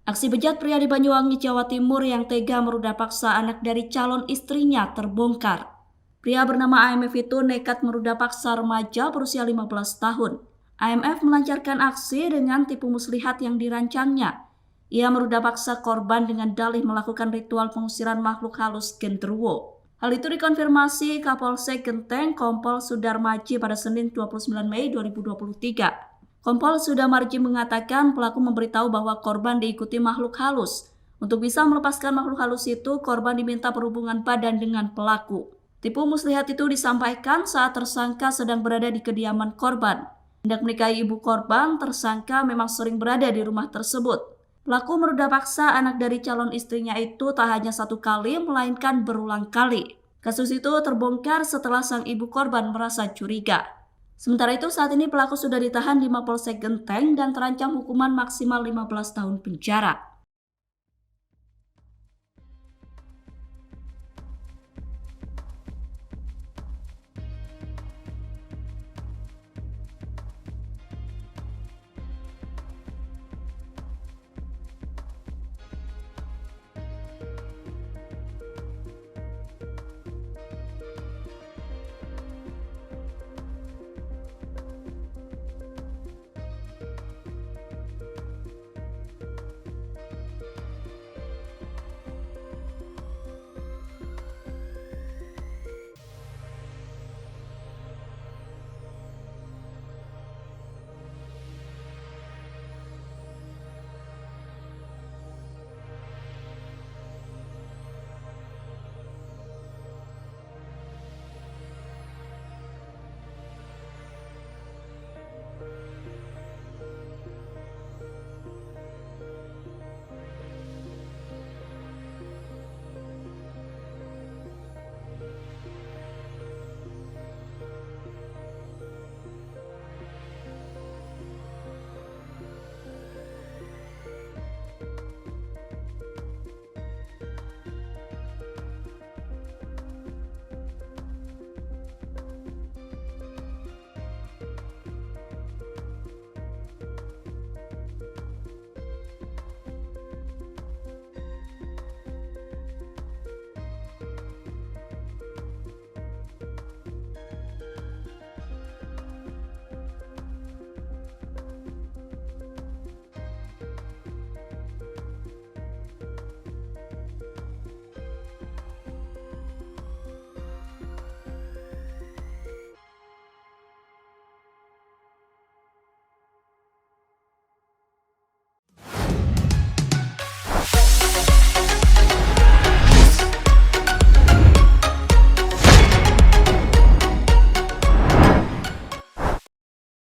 Aksi bejat pria di Banyuwangi, Jawa Timur yang tega meruda paksa anak dari calon istrinya terbongkar. Pria bernama AMF itu nekat meruda paksa remaja berusia 15 tahun. AMF melancarkan aksi dengan tipu muslihat yang dirancangnya. Ia meruda paksa korban dengan dalih melakukan ritual pengusiran makhluk halus genderuwo. Hal itu dikonfirmasi Kapolsek Genteng Kompol Sudarmaji pada Senin 29 Mei 2023. Kompol Sudarmaji mengatakan pelaku memberitahu bahwa korban diikuti makhluk halus. Untuk bisa melepaskan makhluk halus itu, korban diminta berhubungan badan dengan pelaku. Tipu muslihat itu disampaikan saat tersangka sedang berada di kediaman korban. Hendak menikahi ibu korban, tersangka memang sering berada di rumah tersebut. Pelaku meruda paksa anak dari calon istrinya itu tak hanya satu kali, melainkan berulang kali. Kasus itu terbongkar setelah sang ibu korban merasa curiga. Sementara itu saat ini pelaku sudah ditahan di Mapolsek Genteng dan terancam hukuman maksimal 15 tahun penjara.